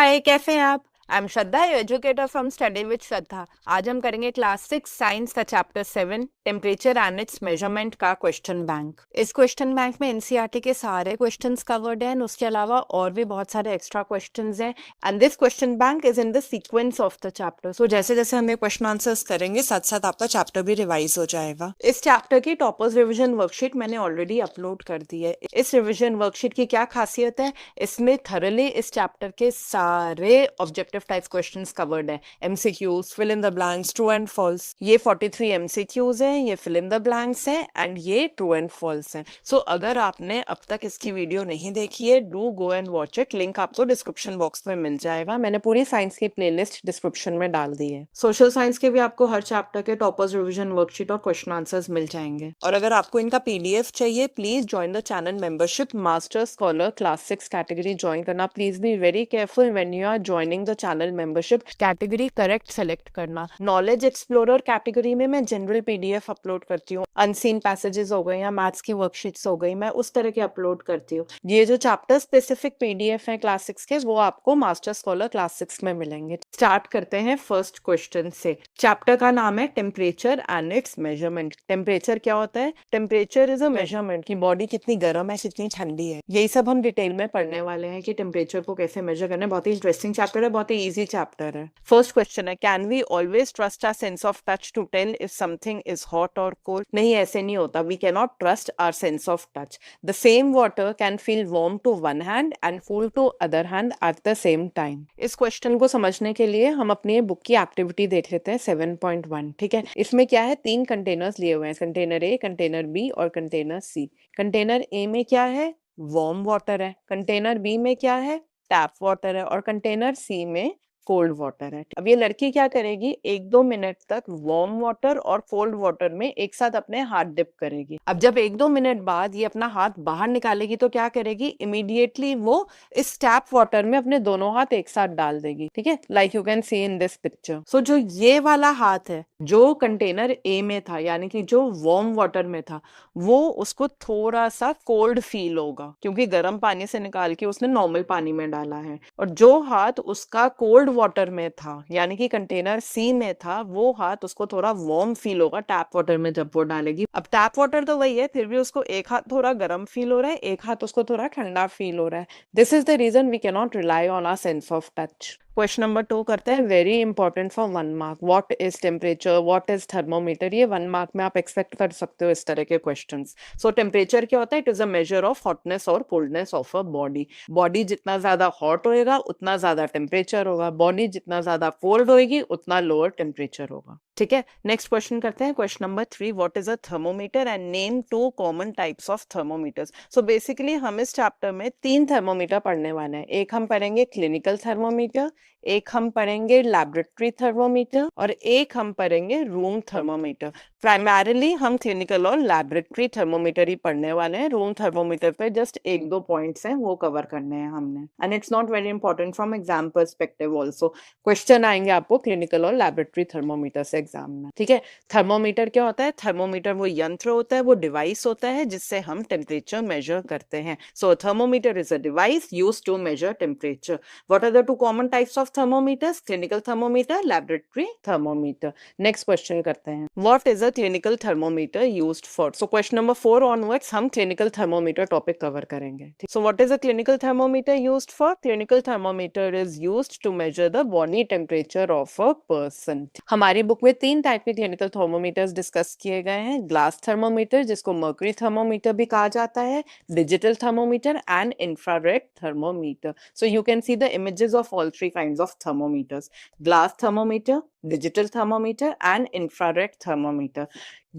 हाय, कैसे हैं आप? I am Shraddha, educator from study with Shraddha. आज हम करेंगे क्लास 6 साइंस का chapter 7 temperature and its measurement का क्वेश्चन बैंक। इस क्वेश्चन बैंक में एनसीईआरटी के सारे क्वेश्चंस कवर्ड हैं, उसके अलावा और भी बहुत सारे एक्स्ट्रा क्वेश्चंस हैं। And this question bank is in the sequence of the chapter. So जैसे जैसे हम ये क्वेश्चन आंसर्स करेंगे साथ साथ आपका चैप्टर भी रिवाइज हो जाएगा। इस चैप्टर की टॉपर्स रिविजन वर्कशीट मैंने ऑलरेडी अपलोड कर दी है। इस रिविजन वर्कशीट की क्या खासियत है? इसमें थरली इस चैप्टर के सारे ऑब्जेक्टिव टाइप क्वेश्चंस कवर्ड है। MCQs, fill in the blanks, true and false. ये 43 एमसीक्यूज हैं, ये फिल इन द ब्लैंक्स हैं एंड ये ट्रू एंड फॉल्स हैं। सो अगर आपने अब तक इसकी वीडियो नहीं देखी है, do go and watch it. Link आपको डिस्क्रिप्शन बॉक्स में मिल जाएगा। मैंने पूरी साइंस की प्लेलिस्ट डिस्क्रिप्शन में डाल दी है। सोशल साइंस के भी आपको हर चैप्टर के टॉपर्स रिविजन वर्कशीट और क्वेश्चन आंसर्स मिल जाएंगे। और अगर आपको इनका पीडीएफ चाहिए, please join the channel membership master scholar class 6 category join करना। Please be very careful when you are joining the channel membership. Category correct select करना। नॉलेज एक्सप्लोरर कैटेगरी में मैं जनरल पीडीएफ अपलोड करती हूँ। Unseen passages हो गए या maths की वर्कशीट्स हो गई, मैं उस तरह के अपलोड करती हूँ। ये जो चैप्टर स्पेसिफिक पीडीएफ है क्लास 6 के, वो आपको मास्टर स्कॉलर क्लास 6 में मिलेंगे। स्टार्ट करते हैं फर्स्ट क्वेश्चन से। चैप्टर का नाम है temperature and its measurement. Temperature क्या होता है? टेम्परेचर इज अ मेजरमेंट की बॉडी कितनी गर्म है, कितनी ठंडी है। यही सब हम डिटेल में पढ़ने वाले हैं कि टेम्परेचर को कैसे मेजर करना है। बहुत ही इंटरेस्टिंग चैप्टर है, बहुत ही इजी चैप्टर है। फर्स्ट क्वेश्चन है, can we always trust our sense of touch to tell if something is hot और कोल्ड? नहीं, ऐसे नहीं होता। We can not trust our sense of touch. The same water can feel warm to one hand and cool to other hand at the same time. इस question को समझने के लिए हम अपनी बुक की एक्टिविटी देख लेते हैं 7.1। ठीक है, इसमें क्या है, 3 कंटेनर्स लिए हुए हैं, कंटेनर ए, कंटेनर बी और कंटेनर सी। कंटेनर ए में क्या है? वार्म वाटर है। कंटेनर बी में क्या है? टैप वाटर है। और कंटेनर सी में कोल्ड वाटर है। अब ये लड़की क्या करेगी, 1-2 मिनट तक वार्म वाटर और कोल्ड वाटर में एक साथ अपने हाथ डिप करेगी। अब जब 1-2 मिनट बाद ये अपना हाथ बाहर निकालेगी तो क्या करेगी, इमीडिएटली वो इस टैप वाटर में अपने दोनों हाथ एक साथ डाल देगी। ठीक है, like you can see in this picture. So जो ये वाला हाथ है, जो कंटेनर ए में था, यानी कि जो वार्म वाटर में था, वो उसको थोड़ा सा कोल्ड फील होगा क्योंकि गर्म पानी से निकाल के उसने नॉर्मल पानी में डाला है। और जो हाथ उसका कोल्ड वाटर में था, यानी कि कंटेनर सी में था, वो हाथ उसको थोड़ा वार्म फील होगा टैप वाटर में जब वो डालेगी। अब टैप वाटर तो वही है, फिर भी उसको एक हाथ थोड़ा गर्म फील हो रहा है, एक हाथ उसको थोड़ा ठंडा फील हो रहा है। This is the reason we can not rely on our sense of touch. Question number 2 करते हैं, very important for 1 mark. What is temperature, what is thermometer? ये 1 मार्क में आप एक्सपेक्ट कर सकते हो इस तरह के क्वेश्चंस। सो टेम्परेचर क्या होता है? It is a measure of hotness और coldness of a body. Body जितना ज्यादा हॉट होएगा उतना ज्यादा टेम्परेचर होगा, बॉडी जितना ज्यादा कोल्ड होएगी उतना लोअर टेम्परेचर होगा। ठीक है, नेक्स्ट क्वेश्चन करते हैं, question number 3। What is a thermometer and name 2 common types of thermometers? So basically हम इस चैप्टर में 3 थर्मोमीटर पढ़ने वाले हैं। एक हम पढ़ेंगे क्लिनिकल थर्मोमीटर, एक हम पढ़ेंगे लैबोरेटरी थर्मोमीटर और एक हम पढ़ेंगे रूम थर्मोमीटर। प्राइमरीली हम क्लिनिकल और लैबोरेटरी थर्मोमीटर ही पढ़ने वाले हैं। रूम थर्मोमीटर पे जस्ट 1-2 पॉइंट्स हैं, वो कवर करने हैं हमने। And it's not very important from exam perspective also. Question आएंगे आपको क्लिनिकल और लैबोरेटरी थर्मोमीटर से एग्जाम में। ठीक है, थर्मोमीटर क्या होता है? थर्मोमीटर वो यंत्र होता है, वो डिवाइस होता है जिससे हम टेम्परेचर मेजर करते हैं। So thermometer is a device used to measure temperature. What are the 2 common types of thermometers? Clinical thermometer, laboratory thermometer. Next question करते हैं, what is a clinical thermometer used for? So question number 4 onwards हम clinical thermometer topic cover करेंगे। So what is a clinical thermometer used for? Clinical thermometer is used to measure the body temperature of a person. हमारी book में 3 type के clinical thermometers discuss किए गए हैं। Glass thermometer, जिसको mercury thermometer भी कहा जाता है, digital thermometer and infrared thermometer. So you can see the images of all 3 kinds of thermometers: glass thermometer, digital thermometer and infrared thermometer.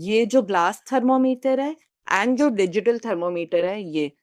ये जो ग्लास थर्मोमीटर है एंड जो डिजिटल थर्मोमीटर है,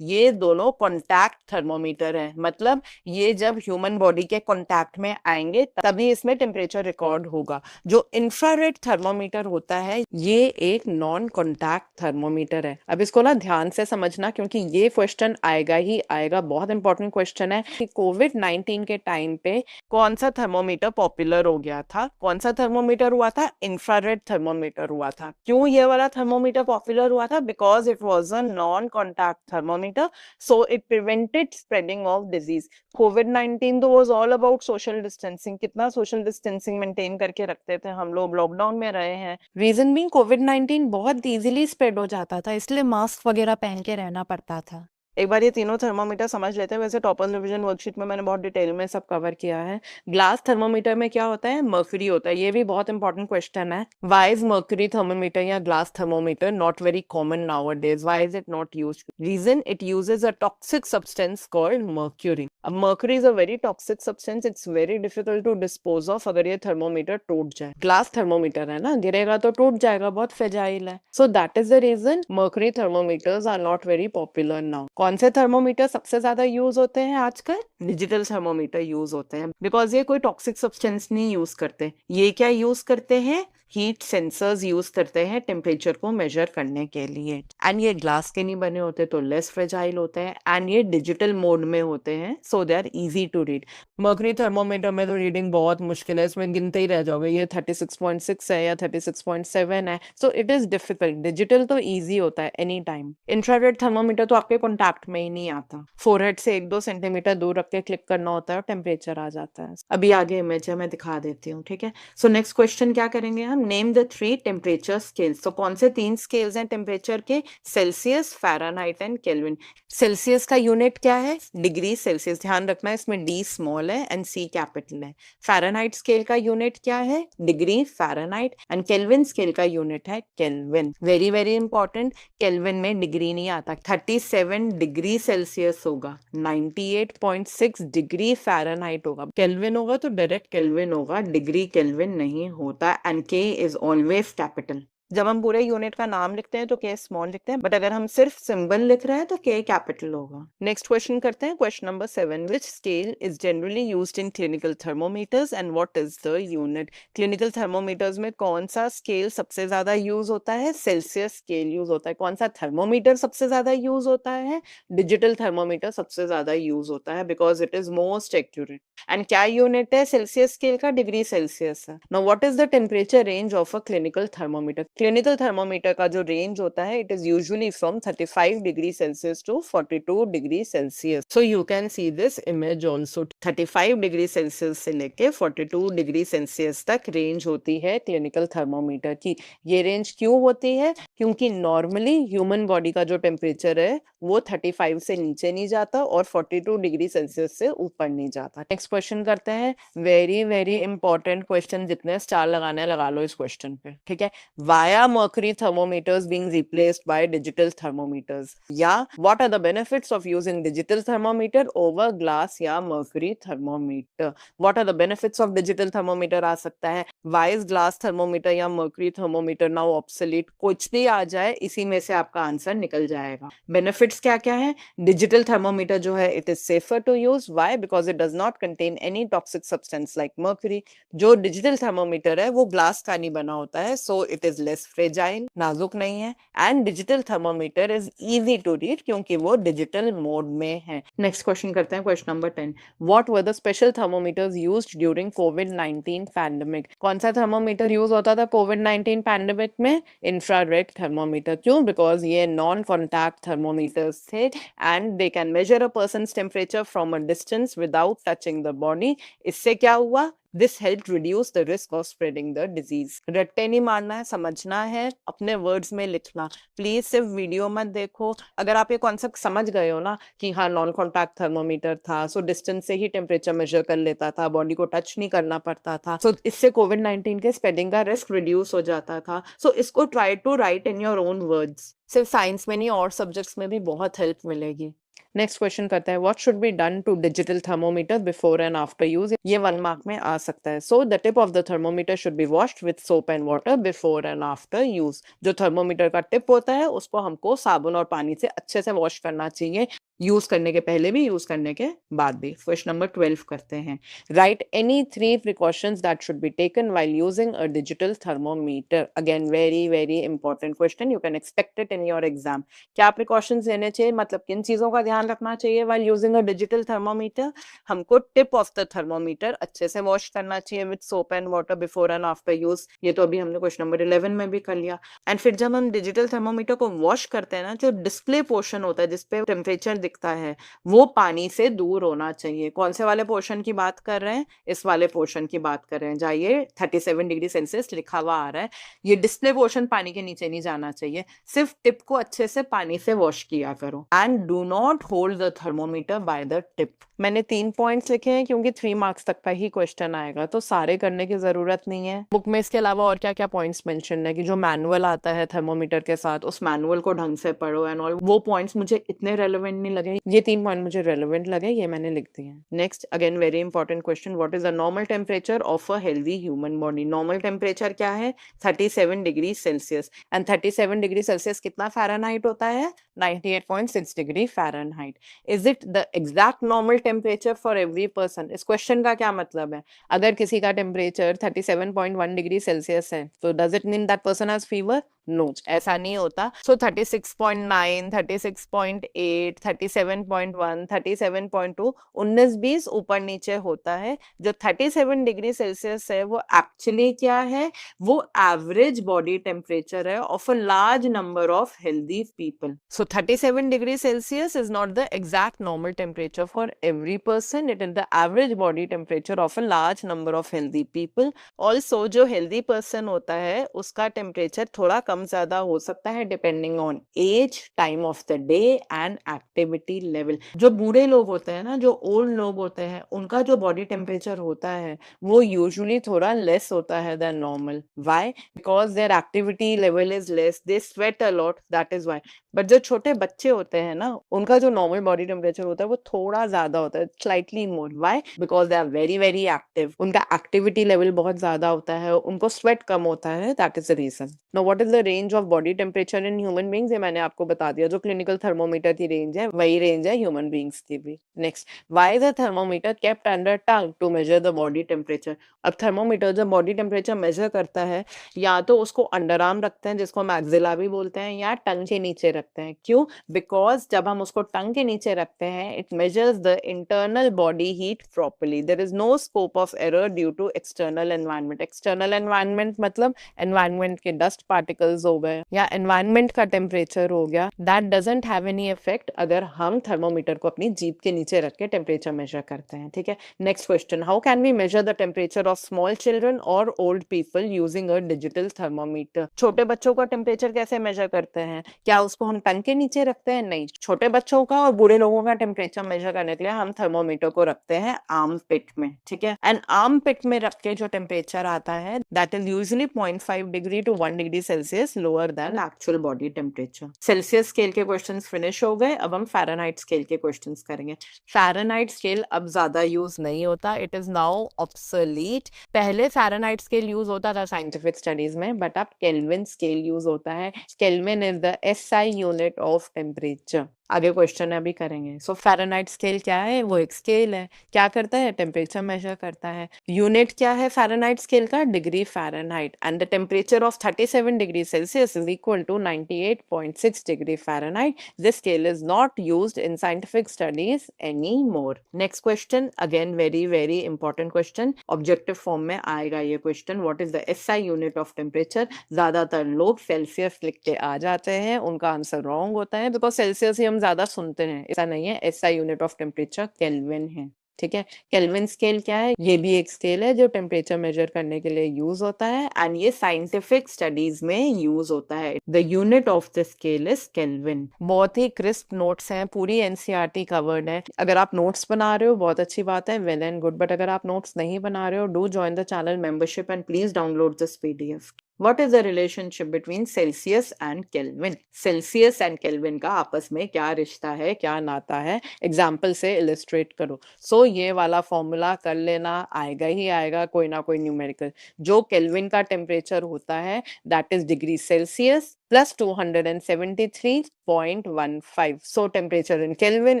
ये दोनों कॉन्टैक्ट थर्मोमीटर है। मतलब ये जब ह्यूमन बॉडी के कॉन्टैक्ट में आएंगे तभी इसमें टेम्परेचर रिकॉर्ड होगा। जो इंफ्रारेड थर्मोमीटर होता है, ये एक नॉन कॉन्टैक्ट थर्मोमीटर है। अब इसको ना ध्यान से समझना क्योंकि ये क्वेश्चन आएगा ही आएगा, बहुत इंपॉर्टेंट क्वेश्चन है कि कोविड-19 के टाइम पे कौन सा थर्मोमीटर पॉपुलर हो गया था? कौन सा थर्मोमीटर हुआ था? इंफ्रारेड थर्मोमीटर हुआ था। क्यों ये वाला थर्मोमीटर पॉपुलर हुआ था? Because it was a non contact thermometer thermometer, so it prevented spreading of disease. COVID-19 तो was all about social distancing. कितना social distancing maintain करके रखते थे हम लोग, लॉकडाउन में रहे हैं. Reason being COVID-19 बहुत easily spread हो जाता था, इसलिए मास्क वगैरह पहन के रहना पड़ता था. एक बार ये तीनों थर्मोमीटर समझ लेते हैं. वैसे टॉपर रिवीजन वर्कशीट में मैंने बहुत डिटेल में सब कवर किया है. ग्लास थर्मोमीटर में क्या होता है? मर्क्यूरी होता है. ये भी बहुत इंपॉर्टेंट क्वेश्चन है. व्हाई इज मर्क्यूरी थर्मोमीटर या glass thermometer not very common nowadays? Why is it not used? Reason, it uses a toxic substance called mercury. अब mercury is a very toxic substance. It's very difficult to dispose of अगर ये thermometer टूट जाए. Glass thermometer है ना, गिरेगा तो टूट जाएगा, बहुत फ्रेजाइल है. So that is the reason mercury thermometers are not very popular now. कौन से थर्मोमीटर सबसे ज्यादा यूज होते हैं आजकल? डिजिटल थर्मोमीटर यूज होते हैं, बिकॉज ये कोई टॉक्सिक सब्सटेंस नहीं यूज करते. ये क्या यूज करते हैं? हीट सेंसर्स यूज करते हैं टेम्परेचर को मेजर करने के लिए. एंड ये ग्लास के नहीं बने होते तो लेस फ्रेजाइल होते हैं. एंड ये डिजिटल मोड में होते हैं, so they are easy to read. Mercury thermometer में तो रीडिंग बहुत मुश्किल है, इसमें गिनते ही रह जाओगे ये 36.6 है या 36.7 है. So it is difficult. Digital तो ईजी होता है एनी टाइम. इंफ्रारेड थर्मोमीटर तो आपके कॉन्टैक्ट में ही नहीं आता. फोरहेड से 1-2 सेंटीमीटर दूर रख के क्लिक करना होता है और टेम्परेचर आ जाता है. अभी आगे इमेज है, मैं दिखा देती हूँ. ठीक है, सो नेक्स्ट क्वेश्चन क्या करेंगे हम? Name the 3 temperature scales. तो कौन से 3 स्केल्स हैं टेम्परेचर के? Celsius, Fahrenheit and kelvin. Celsius का यूनिट क्या है? Degree Celsius. ध्यान रखना है, इसमें डी स्मॉल है एंड सी कैपिटल है. फ़ारेनहाइट स्केल का यूनिट क्या है? Degree Fahrenheit. And kelvin scale का यूनिट है kelvin. Very very important, kelvin में डिग्री नहीं आता. 37 डिग्री सेल्सियस होगा, 98.6 डिग्री फ़ारेनहाइट होगा. केल्विन होगा तो डायरेक्ट केल्विन होगा, डिग्री केल्विन नहीं होता. एंड के इज ऑलवेज कैपिटल. जब हम पूरे यूनिट का नाम लिखते हैं तो के स्मॉल लिखते हैं, बट अगर हम सिर्फ सिंबल लिख रहे हैं तो के कैपिटल होगा. नेक्स्ट क्वेश्चन करते हैं, question number 7. Which scale is generally used in clinical thermometers and what is the unit? Clinical thermometers में कौन सा स्केल सबसे ज्यादा यूज होता है? सेल्सियस स्केल यूज होता है. कौन सा थर्मोमीटर सबसे ज्यादा यूज होता है? डिजिटल थर्मोमीटर सबसे ज्यादा यूज होता है, because it is most accurate. And क्या यूनिट है सेल्सियस स्केल का? डिग्री सेल्सियस है. Now what is the temperature range of a clinical thermometer? Clinical thermometer का जो रेंज होता है, it is usually from 35 degree Celsius to 42 degree Celsius. So you can see this image also. 35 degree Celsius से लेके 42 degree Celsius तक range होती है clinical thermometer की. ये रेंज क्यों होती है? क्योंकि नॉर्मली ह्यूमन बॉडी का जो टेम्परेचर है वो 35 से नीचे नहीं जाता और 42 डिग्री सेल्सियस से ऊपर नहीं जाता. नेक्स्ट क्वेश्चन करते हैं, वेरी वेरी इंपॉर्टेंट क्वेश्चन. जितने स्टार लगाने लगा लो इस क्वेश्चन पे. ठीक है, why are mercury thermometers being replaced by digital thermometers? या what are the benefits of using digital thermometer over glass या mercury thermometer? What are the benefits of digital thermometer आ सकता है. Why is glass thermometer या mercury thermometer now obsolete? कुछ भी आ जाए, इसी में से आपका आंसर निकल जाएगा. बेनिफिट्स क्या क्या है? डिजिटल थर्मोमीटर जो है, it is safer to use. Why? Because it does not contain any toxic substance like mercury. जो डिजिटल थर्मोमीटर है वो ग्लास का नहीं बना होता है, so it is less fragile, नाजुक नहीं है. And digital thermometer is easy to read क्योंकि वो डिजिटल मोड में है. नेक्स्ट क्वेश्चन करते हैं, question number 10. What were the special thermometers used during covid pandemic? कौन सा थर्मोमीटर यूज होता था कोविड-19 पैंडेमिक में? Infrared thermometer. क्यों? बिकॉज ये नॉन कॉन्टैक्ट थर्मोमीटर्स थे and they can measure a persons temperature from a distance without touching the body. इससे क्या हुआ? This helped reduce the risk of spreading the disease. Ratte नहीं मारना है, समझना है, अपने वर्ड्स में लिखना. प्लीज सिर्फ वीडियो मत देखो. अगर आप ये कॉन्सेप्ट समझ गए हो ना कि हाँ नॉन कॉन्टैक्ट थर्मोमीटर था, सो डिस्टेंस से ही टेम्परेचर मेजर कर लेता था, बॉडी को टच नहीं करना पड़ता था, सो इससे कोविड-19 के स्प्रेडिंग का रिस्क रिड्यूस हो जाता था. सो इसको try to write in your own words. सिर्फ साइंस में नहीं, और सब्जेक्ट्स में भी बहुत हेल्प मिलेगी. नेक्स्ट क्वेश्चन करते हैं, what should be done to digital thermometer before and after use? ये 1 मार्क में आ सकता है. So the tip of the thermometer should be washed with soap and water before and after use. जो thermometer का tip होता है उसको हमको साबुन और पानी से अच्छे से वॉश करना चाहिए, यूज करने के पहले भी, यूज करने के बाद भी. क्वेश्चन नंबर 12 करते हैं, right any 3 precautions that should be taken while using a digital thermometer. Again very very important question, you can expect it in your exam. क्या प्रिकॉशंस लेने चाहिए, मतलब किन चीजों का ध्यान ध्यान रखना चाहिए while using a digital thermometer? हमको टिप ऑफ द थर्मोमीटर अच्छे से वॉश करना चाहिए with soap and water before and after use. ये तो अभी हमने क्वेश्चन नंबर 11 में भी कर लिया। एंड फिर जब हम डिजिटल थर्मोमीटर को वॉश करते हैं ना, जो डिस्प्ले पोर्शन होता है जिसपे टेम्परेचर दिखता है, वो पानी से दूर होना चाहिए। कौन से वाले पोर्शन की बात कर रहे हैं? इस वाले पोर्शन की बात कर रहे हैं, जाइए 37 डिग्री सेल्सियस लिखा हुआ आ रहा है, ये डिस्प्ले पोर्शन पानी के नीचे नहीं जाना चाहिए। सिर्फ टिप को अच्छे से पानी से वॉश किया करो। And do not hold the thermometer by the tip. मैंने 3 पॉइंट्स लिखे हैं क्योंकि 3 मार्क्स तक का ही क्वेश्चन आएगा, तो सारे करने की जरूरत नहीं है। बुक में इसके अलावा और क्या क्या पॉइंट्स मेंशन है कि जो मैनुअल आता है थर्मोमीटर के साथ, उस मैनुअल को ढंग से पढ़ो एंड ऑल। वो पॉइंट्स मुझे इतने रेलेवेंट नहीं लगे, ये 3 पॉइंट मुझे रेलेवेंट लगे, ये मैंने लिख दिए हैं। Next again very important question, what is the normal temperature of a healthy human body? Normal temperature क्या है? 37 degree Celsius. And 37 degree Celsius कितना फ़ारेनहाइट होता है? 98.6 degree Fahrenheit. Is it the exact normal temperature for every person? इस question का क्या मतलब है? अगर किसी का टेम्परेचर 37.1 डिग्री सेल्सियस है, तो does it mean that person has fever? No, ऐसा नहीं होता। सो 36.9, 36.8, 37.1, 37.2, 19-20 ऊपर नीचे होता है। जो 37 डिग्री सेल्सियस है वो एक्चुअली क्या है? वो एवरेज बॉडी टेम्परेचर है of a large number of healthy people. So 37 degree Celsius is not the exact normal temperature for every person, it is the average body temperature of a large number of healthy people. Also जो healthy person होता है उसका temperature थोड़ा कम ज्यादा हो सकता है depending on age, time of the day and activity level. जो बूढ़े लोग होते हैं ना, जो ओल्ड लोग होते हैं, उनका जो बॉडी टेम्परेचर होता है वो यूजुअली थोड़ा लेस होता है than normal. Why? Because their activity level is less, they sweat a lot, that is why. But जो छोटे बच्चे होते हैं ना, उनका जो नॉर्मल बॉडी टेम्परेचर होता है वो थोड़ा ज्यादा होता है, slightly more. Why? Because they are very very active, उनका एक्टिविटी लेवल बहुत ज्यादा होता है, उनको स्वेट कम होता है, that is the reason. Now what is the range of body temperature in human beings? ये मैंने आपको बता दिया, जो क्लिनिकल थर्मोमीटर की रेंज है वही रेंज है ह्यूमन बीइंग्स की भी। Next, why the thermometer kept under tongue to measure the body temperature? अब थर्मोमीटर जब बॉडी टेम्परेचर मेजर करता है, या तो उसको अंडर आर्म रखते हैं जिसको मैक्सिला भी बोलते हैं, या टंग के नीचे रखते हैं। क्यों? बिकॉज जब हम उसको टंग के नीचे रखते हैं, it measures the internal body heat properly, there is no scope of error due to external environment. External environment मतलब एनवायरनमेंट के डस्ट पार्टिकल्स हो गए या एनवायरनमेंट का टेम्परेचर हो गया, that doesn't have any effect अगर हम थर्मोमीटर को अपनी जीभ के नीचे रख के टेम्परेचर मेजर करते हैं। ठीक है, next question, how can we measure the temperature of small children और old people using a digital thermometer? छोटे बच्चों का टेम्परेचर कैसे मेजर करते हैं? क्या उसको हम टंग के नीचे रखते हैं? नहीं, छोटे बच्चों का और बूढ़े लोगों का टेम्परेचर मेजर करने के लिए हम थर्मोमीटर को रखते हैं आर्म पिट में। ठीक है, एंड आर्म पिट में रख के जो टेम्परेचर आता है that is usually 0.5 degree to 1 degree Celsius lower than actual body temperature. Celsius scale के क्वेश्चंस फिनिश हो गए, अब हम फ़ारेनहाइट स्केल के क्वेश्चंस करेंगे। फ़ारेनहाइट स्केल अब ज्यादा यूज नहीं होता, इट इज नाउ ऑब्सोलीट। पहले फ़ारेनहाइट स्केल यूज होता था साइंटिफिक स्टडीज में, बट अब केल्विन स्केल यूज होता है। Kelvin is the SI unit of temperature. आगे क्वेश्चन है अभी करेंगे। सो फ़ारेनहाइट स्केल क्या है? वो एक स्केल है, क्या करता है? टेम्परेचर मेजर करता है। यूनिट क्या है फ़ारेनहाइट स्केल का? Degree Fahrenheit. And the temperature of 37 degree Celsius is equal to 98.6 degree Fahrenheit. This scale is not used in scientific studies any more. Next question, again very very important question, objective form में आएगा ये question. What is the SI unit of temperature? ज्यादातर लोग Celsius लिख के आ जाते हैं, उनका आंसर रॉन्ग होता है, बिकॉज सेल्सियस ही हम ज्यादा सुनते हैं। ऐसा नहीं है, SI unit of temperature kelvin है। ठीक है, केल्विन स्केल क्या है? ये भी एक स्केल है जो टेम्परेचर मेजर करने के लिए यूज होता है, एंड ये साइंटिफिक स्टडीज में यूज होता है। The unit of the scale is kelvin. बहुत ही क्रिस्प नोट्स हैं, पूरी एनसीईआरटी कवर्ड है। अगर आप नोट्स बना रहे हो बहुत अच्छी बात है, वेल एंड गुड, बट अगर आप नोट्स नहीं बना रहे हो, do join the channel membership and please download this PDF. What is the relationship between Celsius and Kelvin? Celsius and Kelvin का आपस में क्या रिश्ता है, क्या नाता है? एग्जाम्पल से इलिस्ट्रेट करो। सो ये वाला फॉर्मूला कर लेना, आएगा ही आएगा कोई ना कोई न्यूमेरिकल। जो केल्विन का टेम्परेचर होता है that is degree Celsius, plus 273.15. So temperature in Kelvin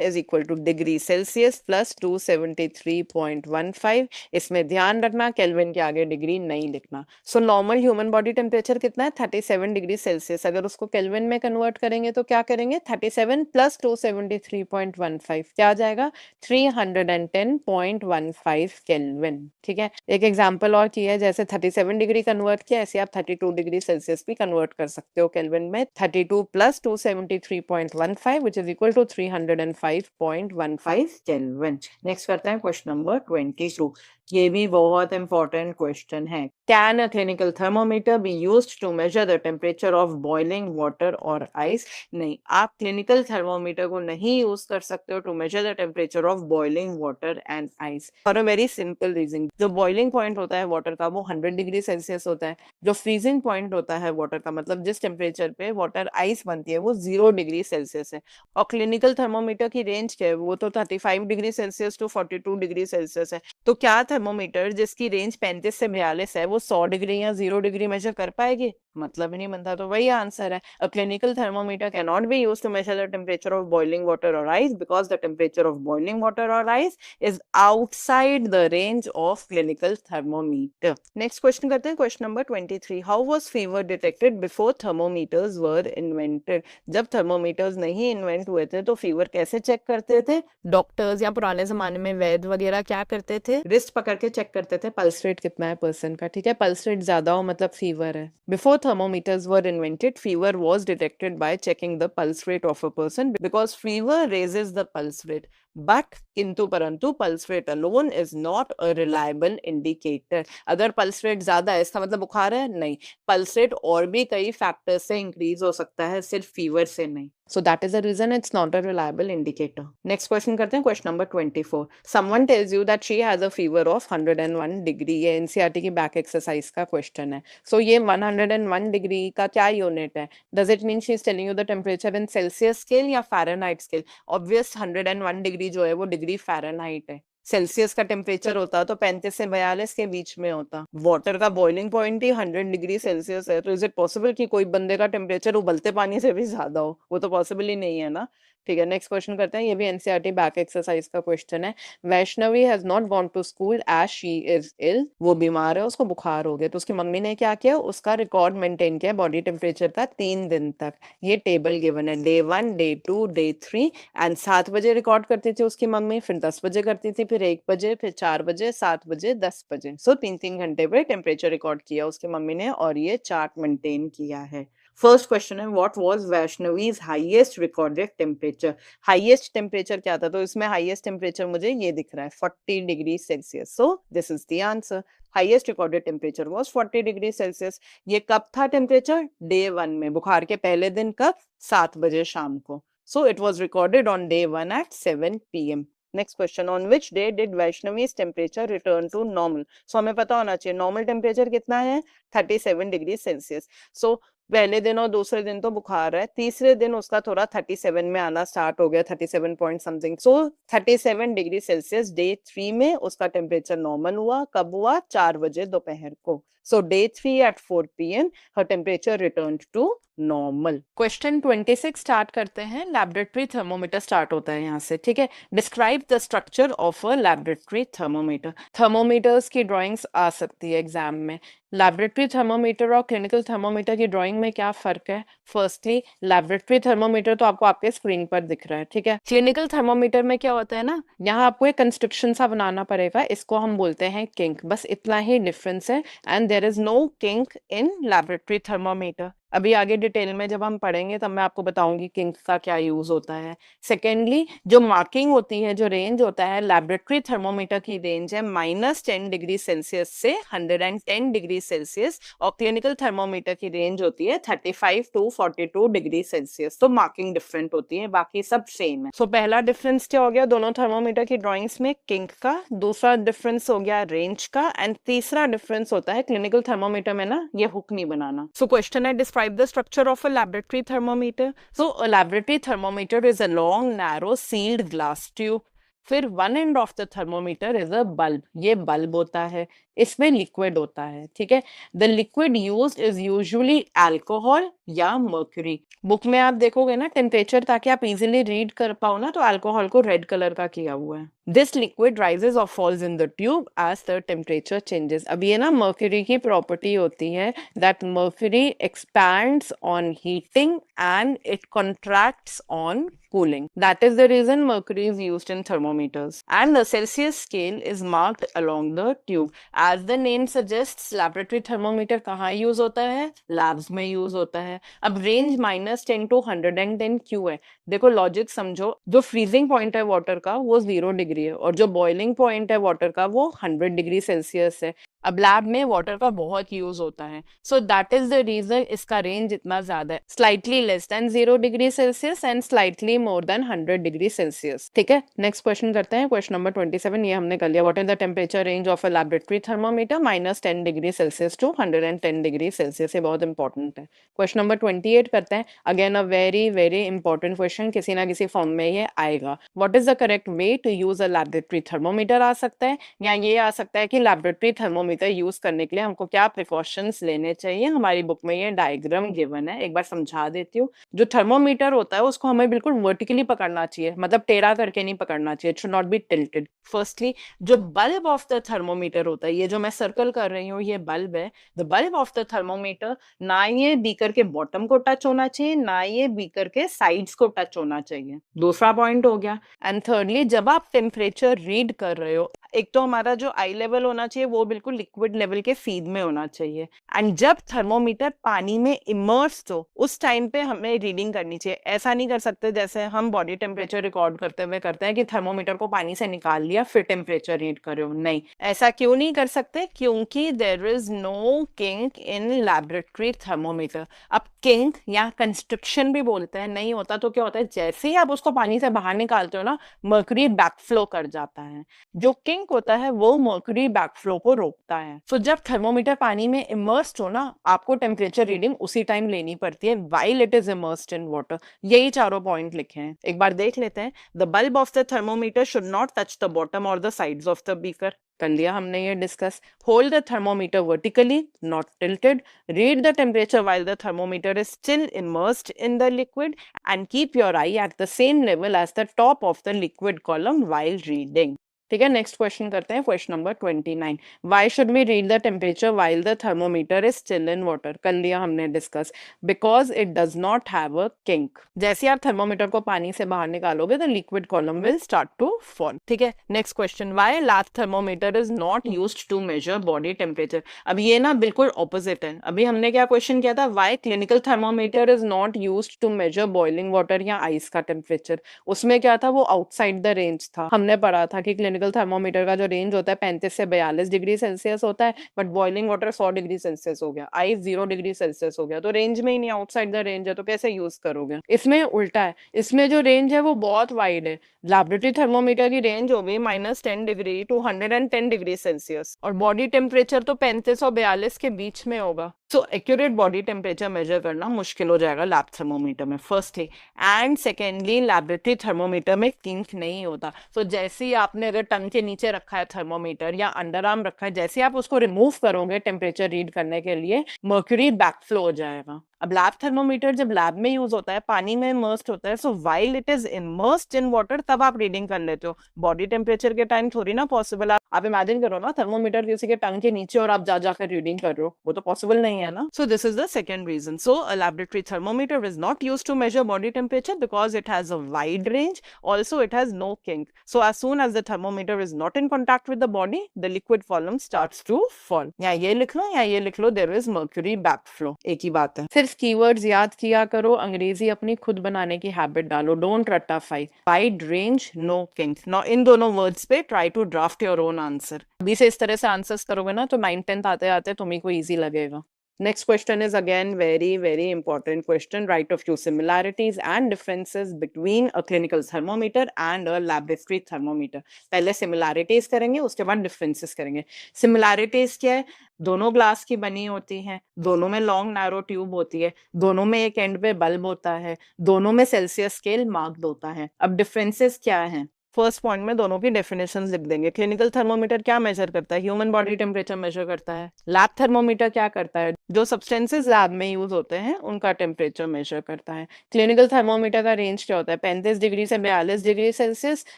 is equal to degree Celsius plus 273.15. इसमें ध्यान रखना केल्विन के आगे डिग्री नहीं लिखना. So normal human body temperature कितना है 37 डिग्री सेल्सियस. अगर उसको केल्विन में कन्वर्ट करेंगे तो क्या करेंगे 37 plus 273.15 क्या आ जाएगा 310.15 केल्विन. ठीक है. एक एग्जांपल और किया है जैसे 37 डिग्री कन्वर्ट किया ऐसे आप 32 डिग्री सेल्सियस भी कन्वर्ट कर सकते हो केल्विन में. 32 plus 273.15 which is equal to 305.15 kelvin. Next करते हैं क्वेश्चन नंबर 22. ये भी बहुत इंपॉर्टेंट क्वेश्चन है. Can a clinical thermometer be used to measure the temperature of boiling water or ice? नहीं, आप क्लिनिकल थर्मोमीटर को नहीं यूज कर सकते हो to measure the temperature of boiling water and ice for a very simple reason. जो boiling point होता है वाटर का वो 100 डिग्री सेल्सियस होता है. जो फ्रीजिंग पॉइंट होता है वाटर का मतलब जिस टेम्परेचर पे वाटर आइस बनती है वो 0 डिग्री सेल्सियस है. और क्लिनिकल थर्मोमीटर की रेंज क्या है वो तो 35 degree Celsius to 42 degree Celsius है. तो क्या थर्मोमीटर जिसकी रेंज 35 से 42 है वो 100 डिग्री या 0 डिग्री मेजर कर पाएगी? मतलब ही नहीं बनता. तो वही आंसर है. A clinical thermometer can not be used to measure the temperature of boiling water और ice because the temperature of boiling water और ice is outside the range of clinical thermometer. Next question करते हैं question number 23. How was fever detected before thermometers were invented? जब thermometers नहीं invent हुए थे तो fever कैसे चेक करते थे? डॉक्टर्स या पुराने जमाने में वैद्य वगैरह क्या करते थे? रिस्ट पकड़ के चेक करते थे पल्स रेट कितना है पर्सन का. ठीक है. पल्स रेट ज्यादा हो मतलब फीवर है. Before thermometers were invented, fever was detected by checking the pulse rate of a person because fever raises the pulse rate. But किंतु परंतु pulse rate alone is not a reliable indicator. अगर pulse rate ज्यादा है इसका मतलब बुखार है? नहीं. pulse rate और भी कई फैक्टर्स से इंक्रीज हो सकता है सिर्फ फीवर से नहीं. So that is the reason it's not a reliable indicator. Next question करते हैं question number 24. Someone tells you that she has a fever of 101 degree. ये NCERT की back exercise का question है. So ये 101 degree का क्या unit है? Does it mean she is telling you the temperature in Celsius scale या Fahrenheit scale? Obvious 101 degree जो है वो डिग्री Fahrenheit है. सेल्सियस का टेम्परेचर होता तो 35 से 42 के बीच में होता. वाटर का बॉइलिंग पॉइंट ही 100 डिग्री सेल्सियस है. तो इज इट पॉसिबल कि कोई बंदे का टेम्परेचर उबलते पानी से भी ज्यादा हो? वो तो पॉसिबल ही नहीं है ना. ठीक है. नेक्स्ट क्वेश्चन करते हैं. ये भी एनसीईआरटी बैक एक्सरसाइज का क्वेश्चन है. Vaishnavi has not gone to school as she is ill. वो बीमार है उसको बुखार हो गया तो उसकी मम्मी ने क्या किया उसका रिकॉर्ड मेंटेन किया बॉडी टेम्परेचर का 3 दिन तक. ये टेबल गिवन है डे 1 डे 2 डे 3 एंड 7 बजे रिकॉर्ड करती थी उसकी मम्मी, फिर 10 बजे करती थी, फिर 1 बजे, फिर 4 बजे, 7 बजे, 10 बजे. सो 3-3 घंटे पे टेम्परेचर रिकॉर्ड किया उसकी मम्मी ने और ये चार्ट मेंटेन किया है. फर्स्ट क्वेश्चन है what was Vaishnavi's highest recorded temperature. Highest temperature क्या था? तो इसमें हाईएस्ट टेम्परेचर मुझे ये दिख रहा है 40 degree Celsius. So this is the answer. Highest recorded temperature was 40 degree Celsius. ये कब था टेम्परेचर? डे 1 में. बुखार के पहले दिन कब? 7 बजे शाम को. So it was recorded on day 1 at 7 PM. Next question. On which day did Vaishnavi's temperature return to normal? So हमें पता होना चाहिए नॉर्मल टेम्परेचर कितना है 37 डिग्री सेल्सियस. सो पहले दिन और दूसरे दिन तो बुखार है, तीसरे दिन उसका थोड़ा 37 में आना स्टार्ट हो गया 37 पॉइंट समथिंग. सो 37 डिग्री सेल्सियस डे 3 में उसका टेम्परेचर नॉर्मल हुआ. कब हुआ? 4 बजे दोपहर को. So day 3 at 4 PM her temperature returned to normal. Question 26 start करते हैं. लैबोरेटरी थर्मोमीटर स्टार्ट होता है यहाँ से. ठीक है. Describe the structure of a laboratory thermometer. Thermometers की ड्राइंग्स आ सकती है एग्जाम में. लैबोरेटरी थर्मोमीटर और क्लिनिकल थर्मोमीटर की ड्राइंग में क्या फर्क है? फर्स्टली लैबोरेटरी थर्मोमीटर तो आपको आपके स्क्रीन पर दिख रहा है. ठीक है. क्लिनिकल थर्मोमीटर में क्या होता है ना, यहाँ आपको एक कंस्ट्रक्शन सा बनाना पड़ेगा. इसको हम बोलते हैं किंक. बस इतना ही डिफरेंस है and there is no kink in laboratory thermometer. अभी आगे डिटेल में जब हम पढ़ेंगे तब मैं आपको बताऊंगी किंक का क्या यूज होता है. सेकेंडली जो मार्किंग होती है, जो रेंज होता है लैबोरेटरी थर्मोमीटर की रेंज है -10 डिग्री सेल्सियस से 110 डिग्री सेल्सियस और क्लिनिकल थर्मोमीटर की रेंज होती है 35 टू 42 डिग्री सेल्सियस. तो मार्किंग डिफरेंट होती है, बाकी सब सेम है. सो पहला डिफरेंस क्या हो गया दोनों थर्मोमीटर की ड्रॉइंग्स में? किंक का. दूसरा डिफरेंस हो गया रेंज का एंड तीसरा डिफरेंस होता है क्लिनिकल थर्मोमीटर में ना ये हुक नहीं बनाना. सो क्वेश्चन है describe the structure of a laboratory thermometer. So a laboratory thermometer is a long, narrow, sealed glass tube. फिर one end of the thermometer is a bulb. ये bulb होता है. इसमें लिक्विड होता है, ठीक है। The liquid used is usually alcohol या मर्क्यूरी। बुक में आप देखोगे ना टेम्परेचर, ताकि आप इजीली रीड कर पाओ ना, तो अल्कोहल को रेड कलर का किया हुआ है। दिस लिक्विड राइजेस और falls in the tube as the temperature changes. अब ये ना मर्क्यूरी की प्रॉपर्टी होती है that mercury expands on heating and it contracts on cooling. That is the reason mercury is used in thermometers. And the Celsius scale is marked along the tube. As the name suggests, laboratory thermometer कहाँ use होता है? Labs में use होता है। अब range -10 to 110 क्यों है? देखो लॉजिक समझो, जो फ्रीजिंग पॉइंट है वाटर का वो 0 डिग्री है, और जो बॉइलिंग पॉइंट है वाटर का वो 100 डिग्री सेल्सियस है। अब लैब में वाटर का बहुत यूज होता है, so that is the reason इसका रेंज इतना ज्यादा है, slightly less than 0 degree Celsius and slightly more than 100 degree Celsius. ठीक है, नेक्स्ट क्वेश्चन करते हैं, क्वेश्चन नंबर 27। ये हमने कर लिया, what is the temperature range of a laboratory thermometer -10 degree Celsius to 110 degree Celsius. ये बहुत इंपॉर्टेंट है। क्वेश्चन नंबर 28 करते हैं, again a very very important question, किसी ना किसी फॉर्म में ये आएगा। What is the correct way to use a laboratory thermometer आ सकता है, या ये आ सकता है कि लैबोरेटरी थर्मोमीटर यूज करने के लिए हमको क्या प्रिकॉशंस लेने चाहिए। हमारी बुक में ये डायग्राम गिवन है, एक बार समझा देती हूँ। जो थर्मोमीटर होता है उसको हमें बिल्कुल वर्टिकली पकड़ना चाहिए, मतलब टेढ़ा करके नहीं पकड़ना चाहिए, it should not be tilted. Firstly जो बल्ब ऑफ द थर्मोमीटर होता है, ये जो मैं सर्कल कर रही हूँ ये बल्ब है, the bulb of the thermometer ना ये बीकर के बॉटम को टच होना चाहिए, ना ये बीकर के साइड्स को टच होना चाहिए। दूसरा पॉइंट हो गया। एंड थर्डली, जब आप टेम्परेचर रीड कर रहे हो, एक तो हमारा जो आई लेवल होना चाहिए वो बिल्कुल लिक्विड लेवल के फीड में होना चाहिए, एंड जब थर्मोमीटर पानी में इमर्स्ड हो उस टाइम पे हमें रीडिंग करनी चाहिए। ऐसा नहीं कर सकते जैसे हम बॉडी टेम्परेचर रिकॉर्ड करते हुए करते हैं कि थर्मोमीटर को पानी से निकाल लिया फिर टेम्परेचर रीड करो, नहीं, ऐसा क्यों नहीं कर सकते? क्योंकि there is no kink in laboratory thermometer. अब किंक या कंस्ट्रक्शन भी बोलते हैं, नहीं होता तो क्या होता है, जैसे ही आप उसको पानी से बाहर निकालते हो ना, मर्क्यूरी बैकफ्लो कर जाता है। जो किंक होता है वो मर्क्यूरी बैकफ्लो को रोकता है। सो जब थर्मोमीटर पानी में इमर्स्ड हो ना, आपको टेम्परेचर रीडिंग उसी टाइम लेनी पड़ती है while it is immersed in water. यही चारों पॉइंट लिखे हैं, एक बार देख लेते हैं। The bulb of the thermometer should not touch the bottom और the sides of the beaker, कर लिया हमने ये discuss. Hold the thermometer vertically not tilted, read the temperature while the thermometer is still immersed in the liquid, and keep your eye at the same level as the top of the liquid column while reading. ठीक है, next question करते हैं, question number 29। Why should we read the temperature while the thermometer is still in water, कर लिया हमने discuss. Because it does not have a kink. जैसे आप thermometer को पानी से बाहर निकालोगे तो liquid column will start to fall. ठीक है, next question, why lab thermometer is not used to measure body temperature. अब ये ना बिल्कुल ऑपोजिट है। अभी हमने क्या क्वेश्चन किया था, why clinical thermometer is not used to measure boiling water या आइस का टेम्परेचर। उसमें क्या था, वो आउटसाइड द रेंज था। हमने पढ़ा था कि क्लिनिकल थर्मोमीटर का जो रेंज होता है 35 से 42 डिग्री सेल्सियस होता है, but boiling water 100 degree Celsius हो गया, आइस 0 डिग्री सेल्सियस हो गया, तो रेंज में ही नहीं, आउटसाइड द रेंज है, तो कैसे यूज करोगे। इसमें उल्टा है, इसमें जो रेंज है वो बहुत वाइड है। लैबोरेटरी थर्मोमीटर की रेंज होगी -10 डिग्री टू 110 डिग्री सेल्सियस, और बॉडी टेम्परेचर तो 35 और 42 के बीच में होगा। So accurate body temperature major करना मुश्किल हो जाएगा लैब थर्मोमीटर में, firstly. And secondly, laboratory thermometer में किंक नहीं होता। सो जैसे ही आपने अगर टंग के नीचे रखा है थर्मोमीटर या अंडर आर्म रखा है, जैसे आप उसको रिमूव करोगे टेम्परेचर रीड करने के लिए, मर्क्यूरी बैकफ्लो हो जाएगा। अब लैब थर्मोमीटर जब लैब में यूज होता है, पानी में इमर्स्ड होता है, सो while it is immersed in water तब आप रीडिंग कर लेते हो। बॉडी टेम्परेचर के टाइम थोड़ी ना पॉसिबल। आप इमेजिन करो ना, थर्मोमीटर किसी के टंग के नीचे और आप जा जाकर रीडिंग कर रहे हो, वो तो पॉसिबल नहीं है ना। So this is the second reason. So a laboratory thermometer is not used to measure body temperature because it has a wide range, also it has no kink. So as soon as the thermometer is not in contact with the body, the liquid column starts to fall. या ये लिख लो या ये लिख लो, there is mercury backflow, एक ही बात है। सिर्फ कीवर्ड्स याद किया करो, अंग्रेजी अपनी खुद बनाने की हैबिट डालो, डोंट रट्टाफाई। Wide range, no kink, no, इन दोनों वर्ड्स पे try to draft your own answer. अभी से इस तरह से आंसर्स करोगे ना तो 9th 10th आते आते तुम्ही को इजी लगेगा। Next question is again very very important question. Write a few similarities and differences between a clinical thermometer and a laboratory thermometer. पहले similarities करेंगे, उसके बाद differences करेंगे। Similarities क्या है? दोनों ग्लास की बनी होती हैं, दोनों में लॉन्ग नैरो ट्यूब होती है, दोनों में एक एंड पे बल्ब होता है, दोनों में सेल्सियस स्केल मार्क्ड होता है। अब डिफरेंसेस क्या हैं? फर्स्ट पॉइंट में दोनों की डेफिनेशंस लिख देंगे। क्लिनिकल थर्मोमीटर क्या मेजर करता है? ह्यूमन बॉडी टेम्परेचर मेजर करता है। लैब थर्मोमीटर क्या करता है? जो सब्सटेंसेस लैब में यूज होते हैं उनका टेम्परेचर मेजर करता है। क्लिनिकल थर्मोमीटर का रेंज क्या होता है? 35 डिग्री से 42 डिग्री सेल्सियस।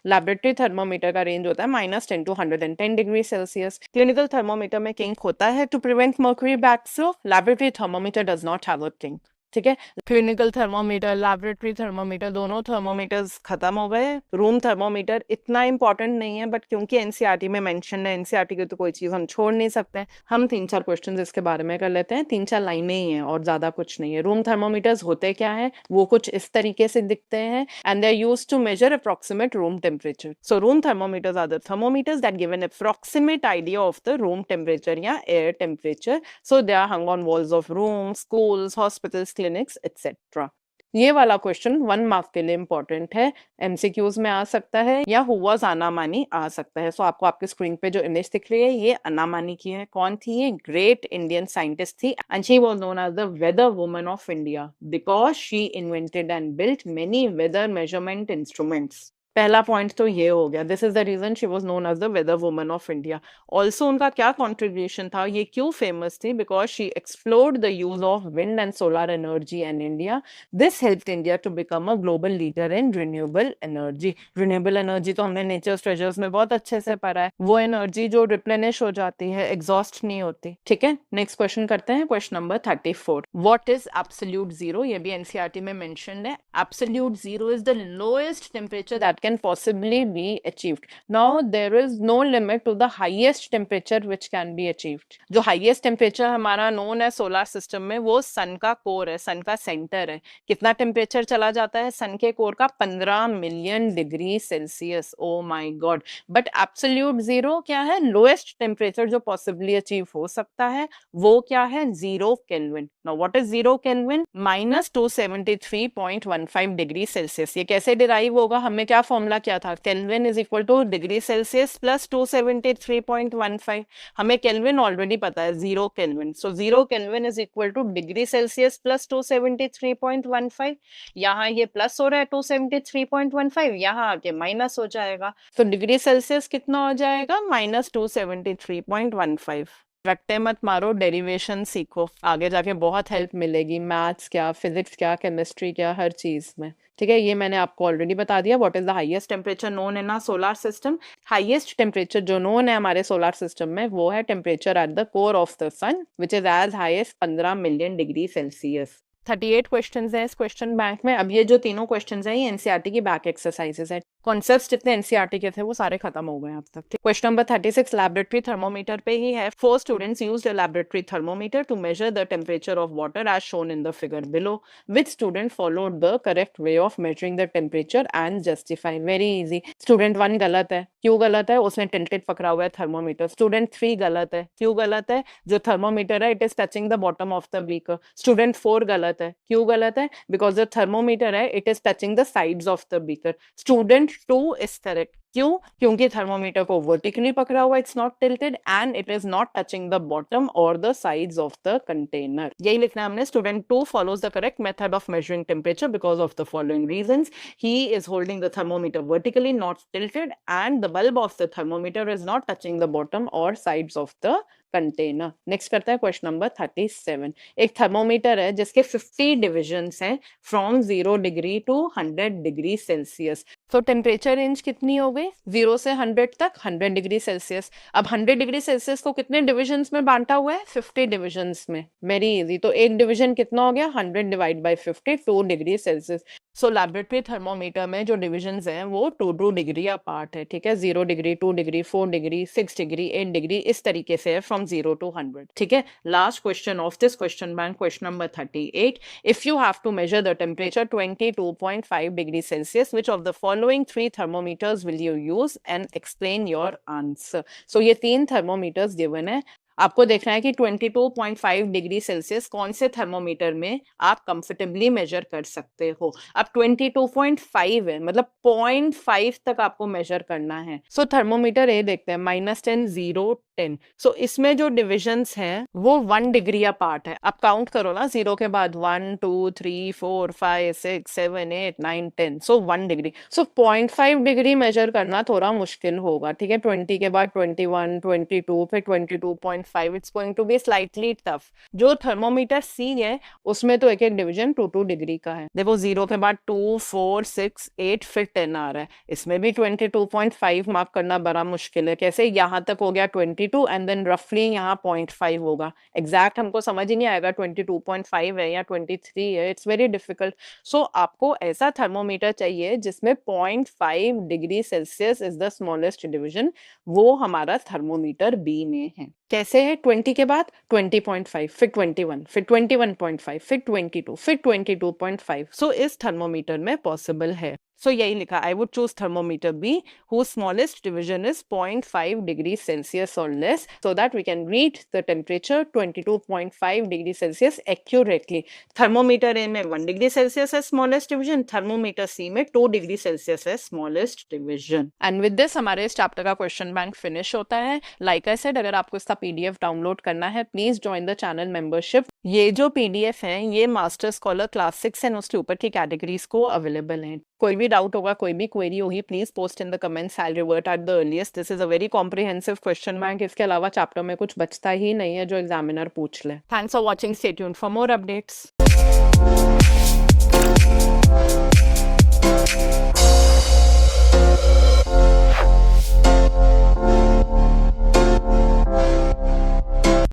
लैबोरेटरी थर्मोमीटर का रेंज होता है -10 to 110 degree Celsius. Clinical thermometer में किंक होता है to prevent mercury backflow. Laboratory thermometer does not have a kink. ठीक है, क्लिनिकल थर्मोमीटर, लैबोरेटरी थर्मोमीटर, दोनों थर्मोमीटर्स खत्म हो गए। रूम थर्मोमीटर इतना इंपॉर्टेंट नहीं है, बट क्योंकि एनसीईआरटी में मेंशन है, एनसीईआरटी की तो कोई चीज हम छोड़ नहीं सकते। हम 3-4 क्वेश्चंस इसके बारे में कर लेते हैं। 3-4 लाइनें ही हैं और ज्यादा कुछ नहीं है। रूम थर्मोमीटर्स होते क्या है? वो कुछ इस तरीके से दिखते हैं and they are used to measure approximate room temperature. So room thermometers are the thermometers that give an approximate idea of the room temperature या air temperature. So they are hung on walls of rooms, schools, hospitals, clinics etcetera. ये वाला question 1 mark के लिए important है, MCQs में आ सकता है या हुआ अना मानी आ सकता है। सो आपको आपके स्क्रीन पे जो इमेज दिख रही है ये अना मानी की है। कौन थी ये? ग्रेट इंडियन साइंटिस्ट थी and she was known as the weather woman of India because she invented and built many weather measurement instruments. पहला पॉइंट तो ये हो गया, this is the reason she was known as the weather woman of India. Also उनका क्या contribution था, ये क्यों फेमस थी? Because she explored the use of wind and solar energy in India. This helped India to become a global leader in renewable energy. Renewable energy तो हमने nature treasures में बहुत अच्छे से पढ़ा है, वो एनर्जी जो रिप्लेनिश हो जाती है, एग्जॉस्ट नहीं होती। ठीक है, नेक्स्ट क्वेश्चन करते हैं, question number 34। What is absolute zero? ये भी एनसीईआरटी में मेंशन्ड है। Absolute zero is the lowest temperature that can possibly be achieved. Now there is no limit to the highest temperature which can be achieved. जो highest temperature हमारा known है solar system में, वो सन का core है, सन का centre है। कितना टेम्परेचर चला जाता है सन के कोर का? 15 million degree Celsius. Oh my God. But absolute zero क्या है? लोएस्ट टेम्परेचर जो पॉसिबली अचीव हो सकता है वो क्या है? 0 kelvin. Now what is 0 kelvin? -273.15 degree Celsius. ये कैसे डिराइव होगा? हमें क्या फॉर्मूला क्या था? Kelvin is equal two degree Celsius plus 273.15। हमें केल्विन ऑलरेडी पता है, 0 kelvin. So 0 kelvin is equal two degree Celsius plus 273.15। यहाँ ये प्लस हो रहा है 273.15, यहाँ आके माइनस हो जाएगा। तो डिग्री सेल्सियस कितना हो जाएगा? -273.15। रट्टे मत मारो, डेरिवेशन सीखो, आगे जाके बहुत हेल्प मिलेगी। मैथ्स क्या, फिजिक्स क्या, केमिस्ट्री क्या, हर चीज में। ठीक है, ये मैंने आपको ऑलरेडी बता दिया। What is the highest temperature known in our solar system? Highest temperature जो नोन है हमारे सोलर सिस्टम में वो है temperature at the core of the sun which is as high as 15 million degree Celsius. 38 questions हैं इस question bank में। अब ये जो तीनों क्वेश्चंस हैं ये एनसीईआरटी की बैक एक्सरसाइजेस है। कॉन्सेप्ट्स जितने एनसीईआरटी के थे वो सारे खत्म हो गए अब तक। क्वेश्चन नंबर 36 लैबोरेटरी थर्मोमीटर पे ही है। 4 students used a laboratory thermometer to measure the temperature of water as shown in the figure below. Which student followed the correct way of measuring the temperature and justify? Very easy. Student 1 गलत है। क्यों गलत है? उसने tilted पकड़ा हुआ है thermometer. Student 3 गलत है। क्यों गलत है? जो थर्मोमीटर है it is touching the bottom of the beaker. Student 4 गलत है। क्यों गलत है? बिकॉज द थर्मोमीटर है it is touching the sides of the beaker. Student 2 is correct. क्यों? क्योंकि थर्मोमीटर को वर्टिकली पकड़ा हुआ, it's not tilted and it is not touching the bottom और the sides of the container. यही लिखना है हमने। Student 2 follows the correct method of measuring temperature because of the following reasons. He is holding the thermometer vertically, not tilted, and the bulb of the thermometer is not touching the bottom or sides of the container. Next करता है question number 37। एक thermometer है जिसके 50 divisions हैं from 0 degree to 100 degree Celsius. तो temperature range कितनी हो गई? 0 से 100 तक 100 डिग्री सेल्सियस। अब 100 डिग्री सेल्सियस को कितने डिविजन्स में बांटा हुआ है? 50 डिविजन्स में। Very easy. तो एक डिवीजन कितना हो गया? 100 divide by 50, 2 degree Celsius. So laboratory thermometer में जो डिविजन्स हैं वो 2 डिग्री अपार्ट है। ठीक है, 0 degree, 2 degree, 4 degree, 6 degree, 8 degree, इस तरीके से है फ्रॉम 0 to 100। ठीक है, last question of this question bank, question number 38। If you have to measure the temperature 22.5 degree Celsius, which of the following 3 thermometers will you use and explain your answer? So ये 3 thermometers given है। आपको देखना है कि 22.5 degree Celsius कौन से thermometer में आप कंफर्टेबली मेजर कर सकते हो। अब 22.5 है, मतलब 0.5 तक आपको मेजर करना है। सो थर्मोमीटर ए देखते हैं, -10, 0, 10। सो इसमें जो डिविजन्स हैं वो 1 डिग्री अपार्ट है। अब काउंट करो ना, 0 के बाद 1 2 3 4 5 6 7 8 9 10, सो 1 डिग्री। सो 0.5 डिग्री मेजर करना थोड़ा मुश्किल होगा, ठीक है। 20 के बाद 21 22 फिर 22.5, it's going to be slightly tough. जो थर्मोमीटर सी है उसमें तो एक एक डिवीजन 2 डिग्री का है। देखो 0 के बाद 2 4 6 8 फिर 10 आ रहा है, इसमें भी 22.5 मार्क करना बड़ा मुश्किल है। कैसे, यहाँ तक हो गया 22 एंड देन रफली यहाँ 0.5 होगा। एग्जैक्ट हमको समझ ही नहीं आएगा 22.5 है या 23 है, इट्स वेरी डिफिकल्ट। सो आपको ऐसा थर्मोमीटर चाहिए जिसमें 0.5 degree Celsius is the smallest division, वो हमारा थर्मोमीटर बी में है। कैसे है, 20 के बाद 20.5 फिर 21 फिर 21.5 फिर 22 फिर 22.5, सो इस थर्मोमीटर में पॉसिबल है। सो यही लिखा, I would choose thermometer B whose smallest division is 0.5 degrees Celsius or less, so that we can read the temperature 22.5 degrees Celsius accurately. Thermometer A में 1 degree Celsius है smallest division, thermometer C में 2 degree Celsius है smallest division. And with this हमारे इस chapter का question bank finish होता है। Like I said, अगर आपको इसका PDF डाउनलोड करना है, please join the channel membership. ये जो PDF है ये मास्टर स्कॉलर क्लास 6 एंड उसके ऊपर की कैटेगरीज को अवेलेबल हैं। कोई भी डाउट होगा, कोई भी क्वेरी होगी, please post in the comments, I will revert at the earliest. This is a very comprehensive question bank, इसके अलावा चैप्टर में कुछ बचता ही नहीं है जो एग्जामिनर पूछ ले। Thanks for watching, stay tuned for more updates.